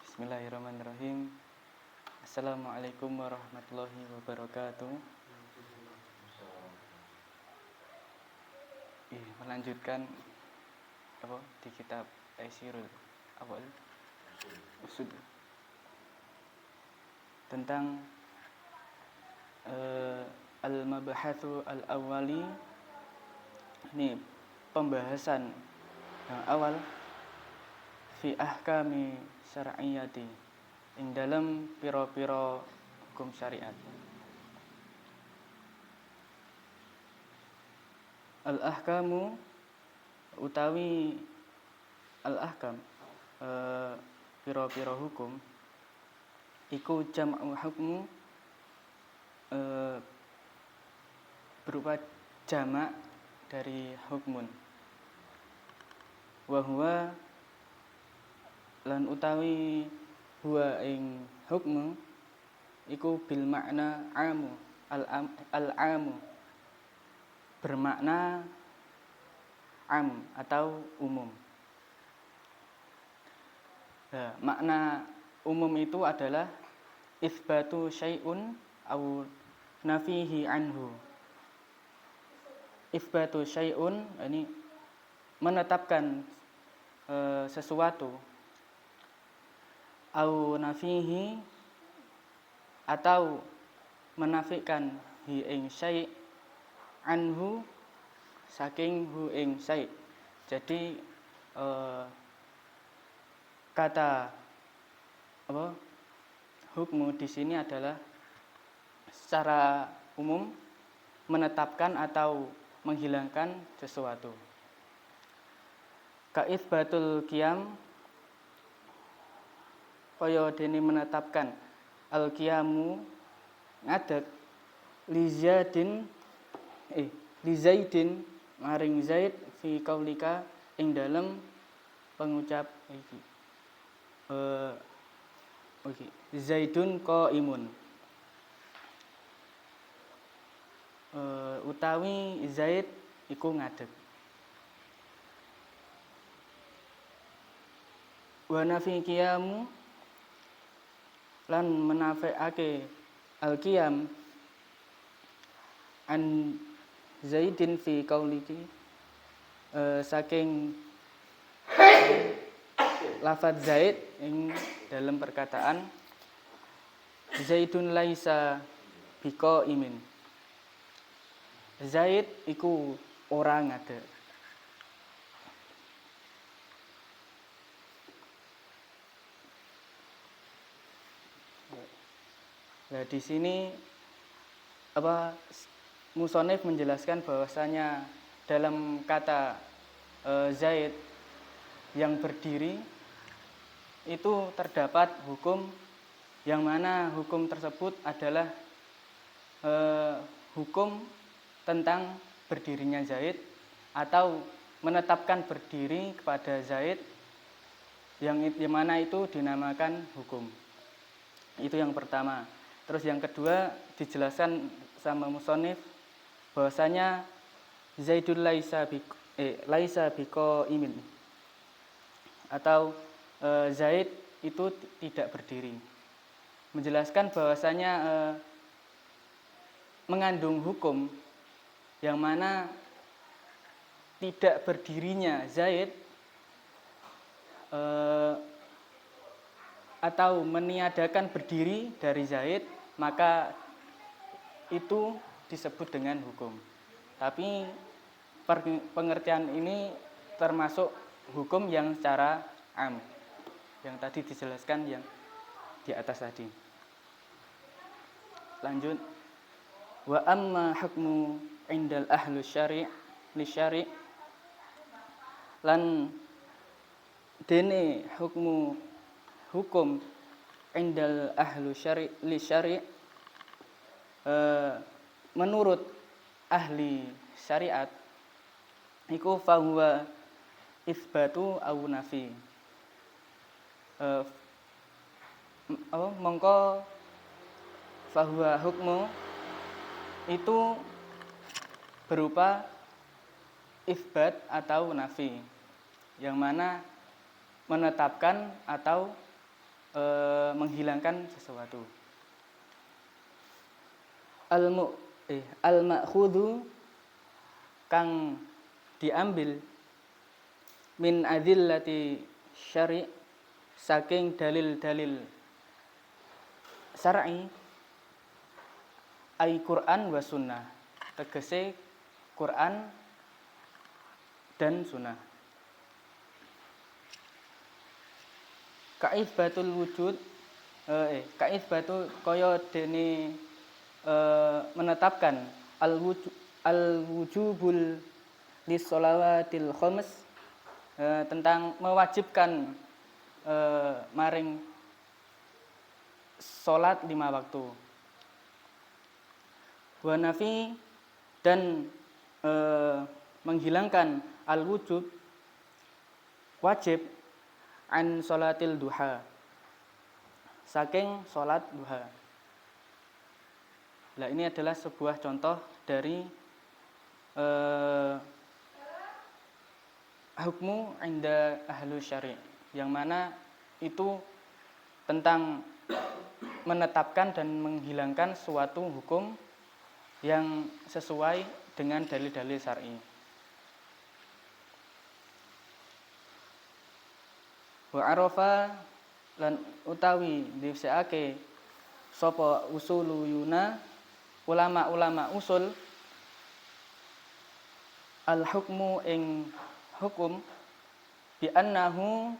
Bismillahirrahmanirrahim. Assalamualaikum warahmatullahi wabarakatuh. Melanjutkan di kitab Taisirul Usul tentang al-mabahatsu al-awwali. Ini pembahasan yang awal fi ahkami syar'iyyati ing dalam pira-pira hukum syariat. Al-ahkamu utawi al-ahkam pira-pira hukum iku jam'u hukmu berupa jamak dari hukmun. Wa huwa lan utawi huwa ing hukmu iku bil makna amu al-amu bermakna am atau umum. Makna umum itu adalah itsbatu syai'un au nafihi anhu. Itsbatu syai'un ini menetapkan sesuatu, au nafihi atau menafikan hi ing syai' anhu saking hu ing syai'. Jadi kata hukmu di sini adalah secara umum menetapkan atau menghilangkan sesuatu. Ka itsbatul qiyam kaya dene menetapkan al-qiyamu ngadeg li Zaidin maring Zaid fi qaulika ing dalem pengucap iki. Zaidun qaimun. Utawi Zaid iku ngadeg. Wa nafi qiyamu lan menafiake al-qiyam an Zaidin fi qauliki saking lafadz Zaid ing dalam perkataan Zaidun laisa biqaimin. Zaid iku ora ngadeg. Nah, di sini musonif menjelaskan bahwasanya dalam kata Zaid yang berdiri itu terdapat hukum yang mana hukum tersebut adalah hukum tentang berdirinya Zaid atau menetapkan berdiri kepada Zaid yang mana itu dinamakan hukum. Itu yang pertama. Terus yang kedua dijelaskan sama musonif bahwasanya Zaidul laisa biqaimin atau Zaid itu tidak berdiri. Menjelaskan bahwasanya mengandung hukum yang mana tidak berdirinya Zaid atau meniadakan berdiri dari Zaid, maka itu disebut dengan hukum. Tapi pengertian ini termasuk hukum yang secara am, yang tadi dijelaskan yang di atas tadi. Lanjut. Wa amma hukmu indal ahlu syari' li syari' lan dene hukum indal ahlu syari' li syari' menurut ahli syariat iku fahuwa itsbatu au nafi. Mongko fahuwa hukmu itu berupa isbat atau nafi, yang mana menetapkan atau menghilangkan sesuatu. Al-ma'khudhu kang diambil min adillati syari' saking dalil-dalil syar'i ay Quran wa sunnah, tegese Quran dan sunnah. Kaisbatul wujud kaisbatu kaya dene menetapkan al-wujubul lis-shalawatil khams, tentang mewajibkan maring salat 5 waktu. Wa nafi dan menghilangkan al-wujub wajib an sholatil duha, saking sholat duha. Nah, ini adalah sebuah contoh dari hukmu inda ahlu syari', yang mana itu tentang menetapkan dan menghilangkan suatu hukum yang sesuai dengan dalil-dalil syar'i. Wa arafa lan utawi difseake sapa usuluyuna ulama-ulama usul al hukmu ing hukum bi annahu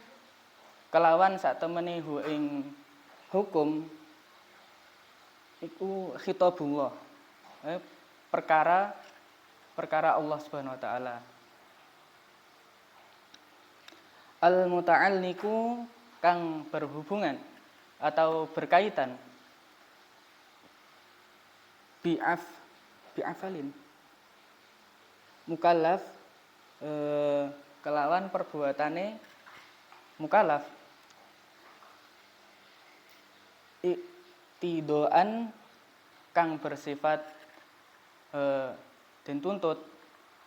kelawan satemene hu ing hukum iku khitabullah, perkara Allah Subhanahu wa taala. Al muta'alliqu kang berhubungan atau berkaitan bi'afalin mukallaf, kelawan perbuatane mukallaf, iktidoan kang bersifat den tuntut,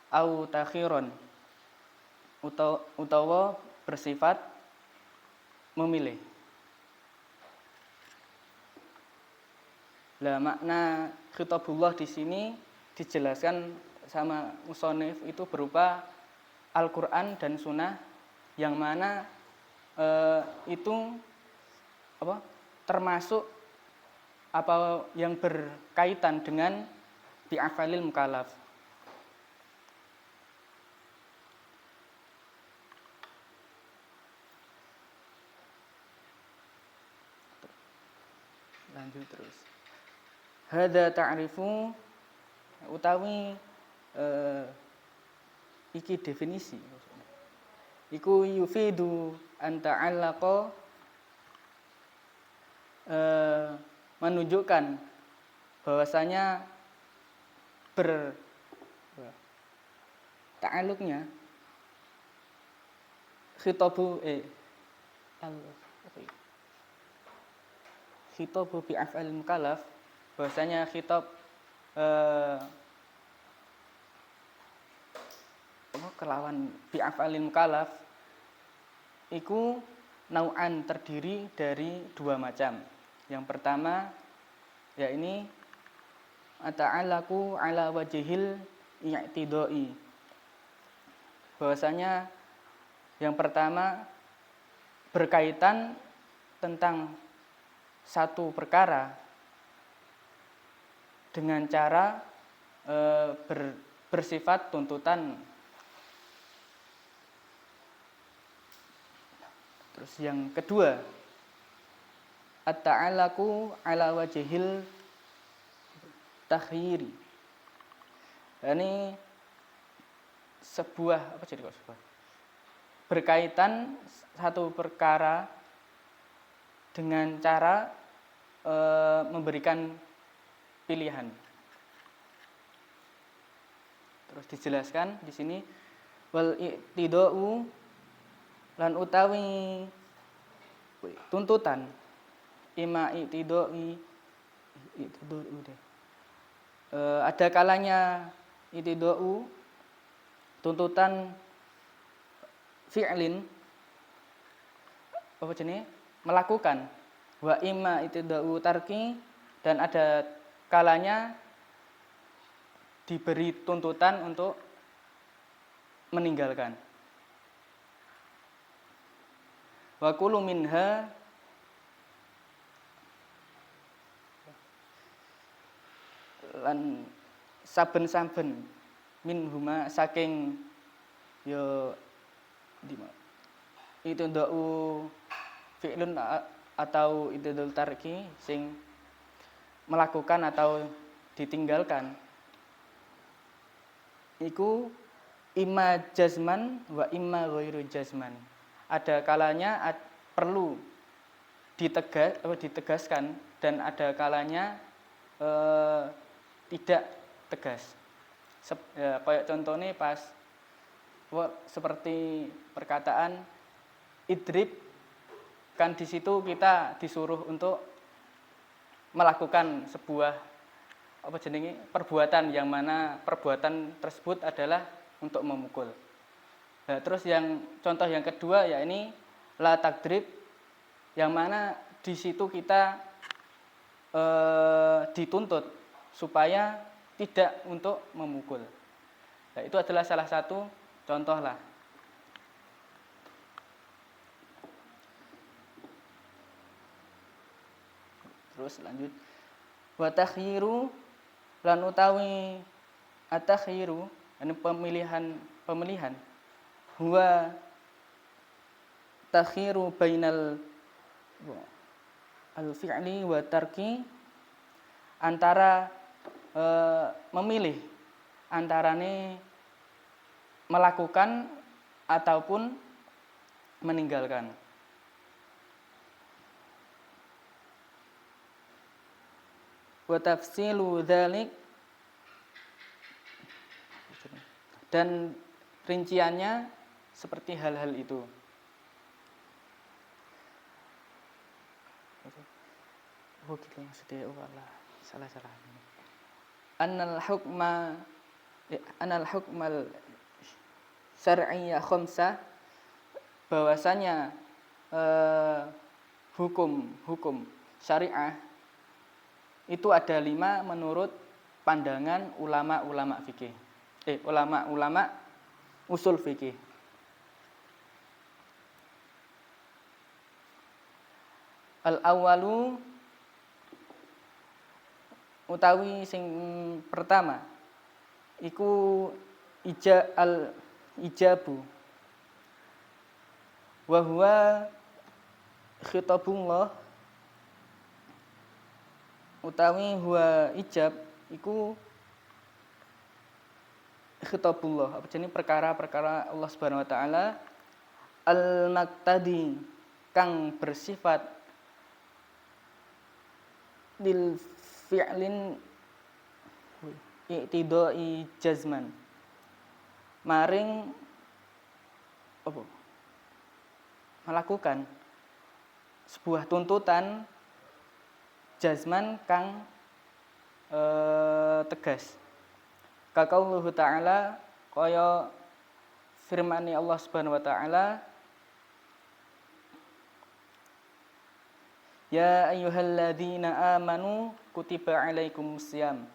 au takhiron utawa bersifat memilih. Lah makna khitabullah di sini dijelaskan sama musonif itu berupa Al-Qur'an dan Sunnah, yang mana itu termasuk apa yang berkaitan dengan bi'afalil mukallaf. Lanjut terus. Hadza ta'rifu utawi iki definisi. Iku yufidu an ta'allaqa, menunjukkan bahwasanya ta'alluqnya khitabu khitabu bi af'al mukallaf, bahwasanya khitab kelawan bi af'al mukallaf iku nau'an terdiri dari 2 macam. Yang pertama yakni ata'allaqu ala wajhil i'tidai, bahwasanya yang pertama berkaitan tentang satu perkara dengan cara bersifat tuntutan. Terus yang kedua at-ta'allaqu ala wajhil takhyiri. Ini sebuah berkaitan satu perkara dengan cara memberikan pilihan. Terus dijelaskan di sini wal iqtidau lan utawi tuntutan ima iqtidai ada kalanya itidau tuntutan fi'lin apa jenis melakukan, wa imma itidau tarki, dan ada kalanya diberi tuntutan untuk meninggalkan. Wa kullu minha lan saben-saben min huma saking ya itu ndau fi'lun atau idul tarki sing melakukan atau ditinggalkan iku imma jazman wa imma ghairu jazman. Ada kalanya perlu ditegaskan dan ada kalanya tidak tegas. Kayak contohnya pas seperti perkataan idrib, kan di situ kita disuruh untuk melakukan sebuah perbuatan yang mana perbuatan tersebut adalah untuk memukul. Nah, terus yang contoh yang kedua ya ini la takdrib, yang mana di situ kita dituntut supaya tidak untuk memukul. Nah, itu adalah salah satu contoh lah. Terus lanjut. Wa takhyiru lan utawi at-takhyiru, ini pemilihan. Huwa takhyiru bainal al-fi'li wa tarki, antara memilih antarane melakukan ataupun meninggalkan. Wa tafsilu dzalik, dan rinciannya seperti hal-hal itu. Oh gitu maksudnya, oh Allah, salah. Annal hukmal syar'iyyah khamsah, bahwasanya hukum syariah itu ada 5 menurut pandangan ulama-ulama fikih. Ulama-ulama usul fikih. Al-awwalu utawi sing pertama iku ijabu wa huwa khitabullah, utawi huwa ijab iku khitabullah, apa jenenge perkara-perkara Allah Subhanahu wa taala al-maqtadi kang bersifat lil fi'lin i'tidai jazman, maring apa melakukan sebuah tuntutan jazman kang tegas. Kaqauluhu ta'ala, kaya firman Allah Subhanahu wa taala, ya ayyuhalladzina amanu kutiba alaikumusiyam,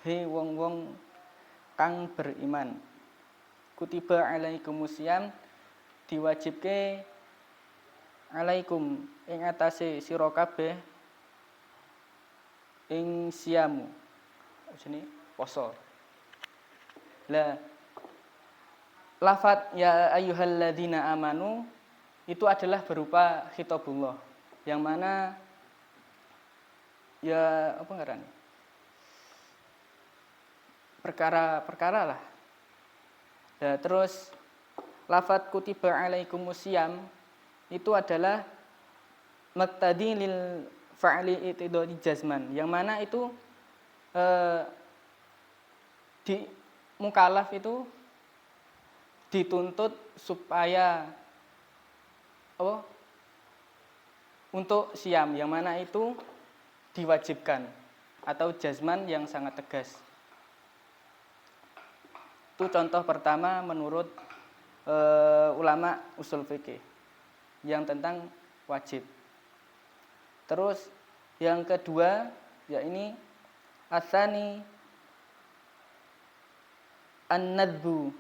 he wong-wong kang beriman, kutiba alaikumusiyam, diwajibke alaikum ing atase sira kabeh ing siamu, jenenge poso. Lah lafaz ya ayyuhalladzina amanu itu adalah berupa khitabullah, yang mana ya apa ngaran perkara-perkara lah. Nah, terus lafaz kutiba alaikumusiyam itu adalah maqtadi lil fa'li itidadi jazman, yang mana itu di mukallaf itu dituntut supaya untuk siam, yang mana itu diwajibkan. atau jazman yang sangat tegas. Itu contoh pertama menurut ulama usul fikih yang tentang wajib. Terus yang kedua yakni asani an-nadbu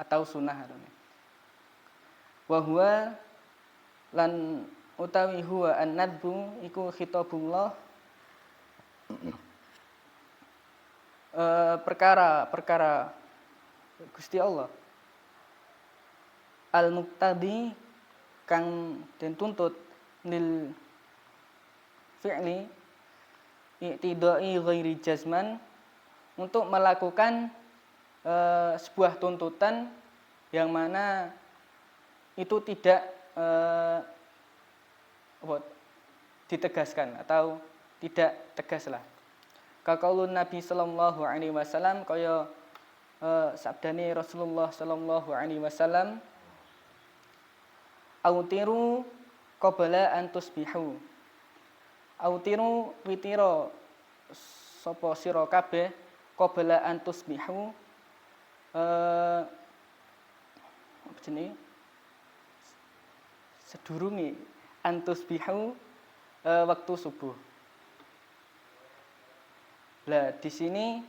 atau sunnah. Wa huwa lan utawi huwa an-nadbu iku khitabullah perkara Gusti Allah al-muqtadi kang den tuntut lil fi'li i'tidai ghairi jazman untuk melakukan sebuah tuntutan yang mana itu tidak ditegaskan atau tidak tegaslah. Kaqaulun Nabi sallallahu alaihi wasallam kaya sabdane Rasulullah sallallahu alaihi wasallam autiru qabla an tusbihu. Autiru witira sapa sira kabeh qabla an tusbihu apa jenenge sedurunge an tusbihu waktu subuh. Lah di sini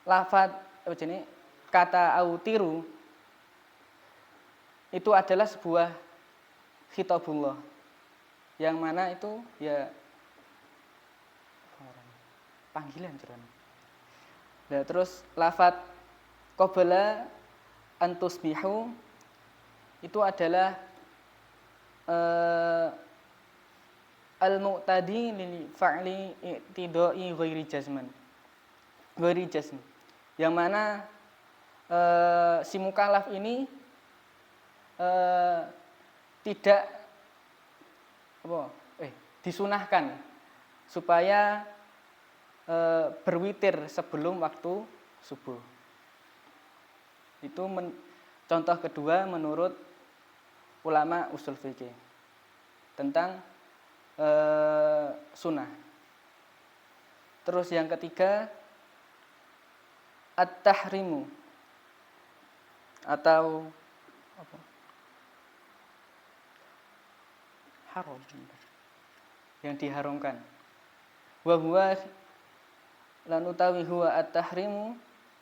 lafaz apa jenenge kata autiru itu adalah sebuah khitabullah yang mana itu ya panggilan jeron. Nah, terus lafaz qabla an tusbihu itu adalah al-mu'tadi lil fa'li i'tidai ghairi jazman. Ghairi jazm. Yang mana si mukallaf ini tidak disunahkan supaya berwitir sebelum waktu subuh. Itu contoh kedua menurut ulama usul fikih tentang sunnah. Terus yang ketiga at-tahrimu atau apa? Haram yang diharamkan. Wa huwa lan utawi huwa at-tahrimu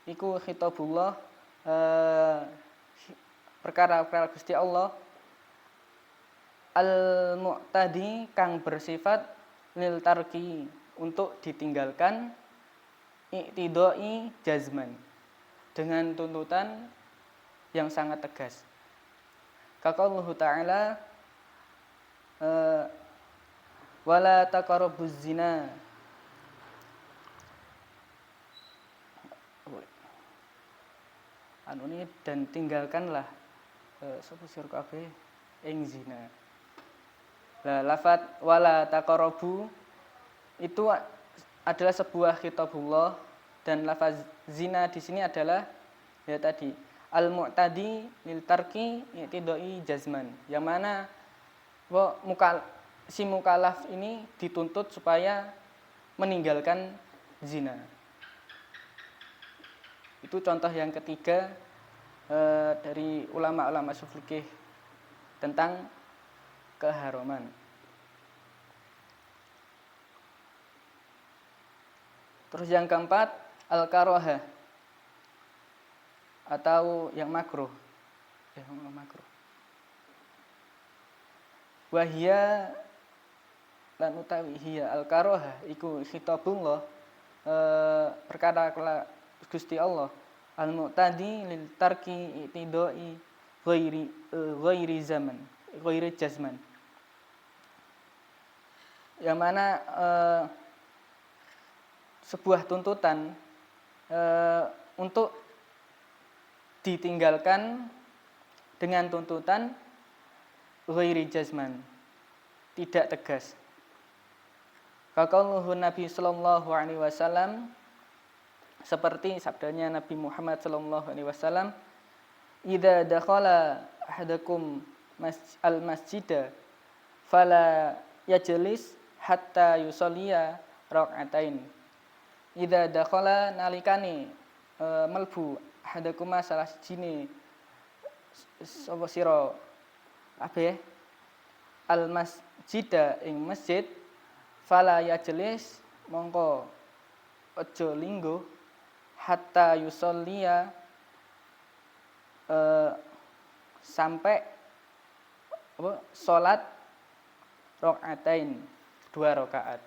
iku khitabullah perkara-perkara Gusti Allah al-mu'tadi kang bersifat lil tarki untuk ditinggalkan i'tidai jazman dengan tuntutan yang sangat tegas. Qaulullah ta'ala wala taqrabuz zina ini dan tinggalkanlah sapa sira kabeh ing zina. Lah lafaz wala taqrabu itu adalah sebuah khitabullah dan lafaz zina di sini adalah ya tadi al-mu'tadi lil tarki i'tidai jazman. Yang mana si mukallaf ini dituntut supaya meninggalkan zina. Itu contoh yang ketiga dari ulama-ulama fikih tentang keharaman. Terus yang keempat al-karahah atau yang makruh. Makruh. Wahia lan utawi hiya al-karahah iku khitabullah perkara Gusti Allah al-mu'tadi lil tarki i'tidai ghairi zaman ghairi jazman. Yang mana sebuah tuntutan untuk ditinggalkan dengan tuntutan ghairi jazman, tidak tegas. Kaqauluhu Nabi sallallahu alaihi wasallam seperti sabdanya Nabi Muhammad sallallahu alaihi wasallam, "Idza dakhala ahadakum al-masjida fala yajlis hatta yusolliya rakaatain. Idza dakhala nalikane melbu hadakuma salah sijine sapa sira kabeh al masjida ing masjid fala yajlis mongko aja lingguh hatta yusolliya sampai salat rakaatain 2 rakaat.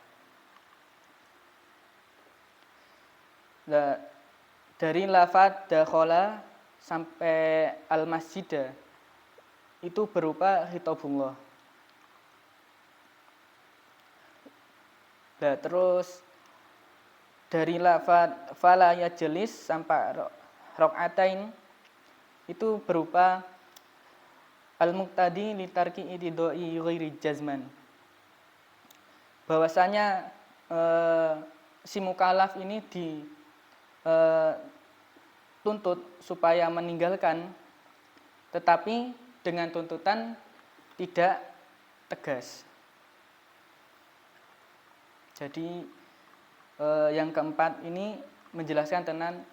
Dari lafaz dakhala sampai al masjidah itu berupa khitabullah. Terus dari lafaz fala yajlis sampai rakaatain itu berupa al-muqtadi li tarki itidai ghairi jazman. Bahwasanya si mukallaf ini dituntut supaya meninggalkan, tetapi dengan tuntutan tidak tegas. Jadi yang keempat ini menjelaskan tentang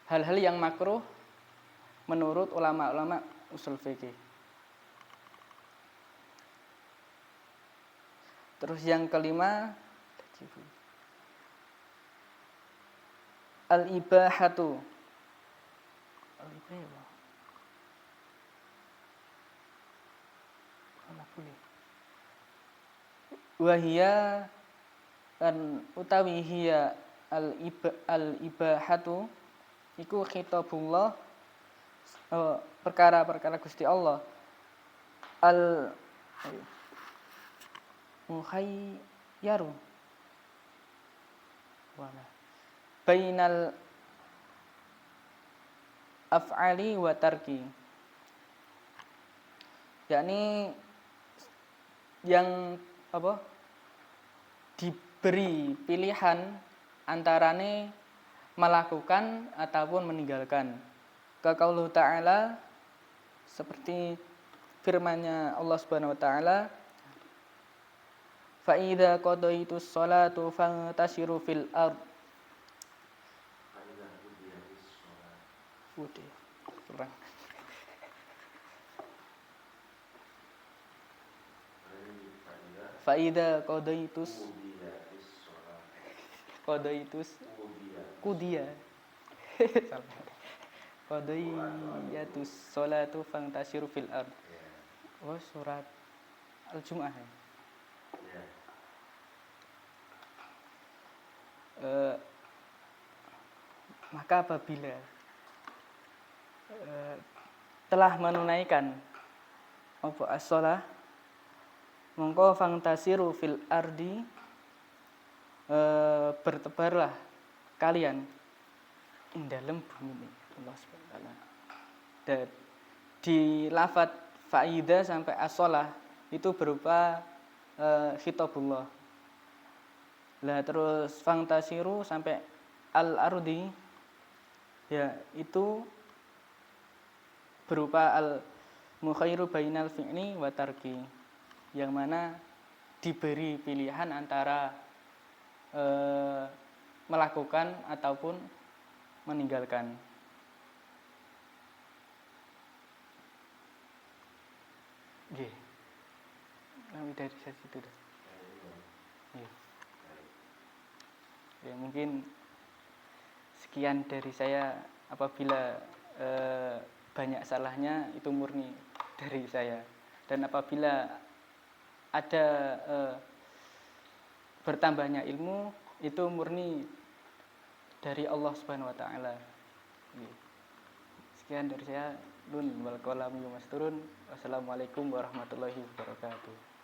hal-hal yang makruh menurut ulama-ulama usul fikih. Terus yang kelima al-ibahatu. Wahia dan utawi hiya al-ibahatu iku khitabullah, perkara-perkara Gusti Allah al mukhayyaru wala bainal af'ali wa tarki, yakni yang diberi pilihan antarane melakukan ataupun meninggalkan. Qaulullah ta'ala, seperti firman-Nya Allah Subhanahu wa taala, fa idza qadaitus sholatu fantashiru fil ard. Fa idza qadaitus kudiya qadaiyatus sholatu fantashiru fil ard. Surat Al-Jumu'ah ya. Maka apabila telah menunaikan as-shalah, mongko fantasiru fil ardi, bertebarlah kalian ing dalem bumi Allah Subhanahu wa taala. Dan di lafaz faida sampai as-shalah itu berupa khitabullah. Lah terus fantasiru sampai al-ardi ya itu berupa al-mukhayyiru bainal fi'li wa tarki, yang mana diberi pilihan antara melakukan ataupun meninggalkan. Nggih. Dari situ dah. Ya, mungkin sekian dari saya. Apabila banyak salahnya itu murni dari saya, dan apabila ada bertambahnya ilmu itu murni dari Allah Subhanahu wa taala. Sekian dari saya. Wassalamualaikum warahmatullahi wabarakatuh.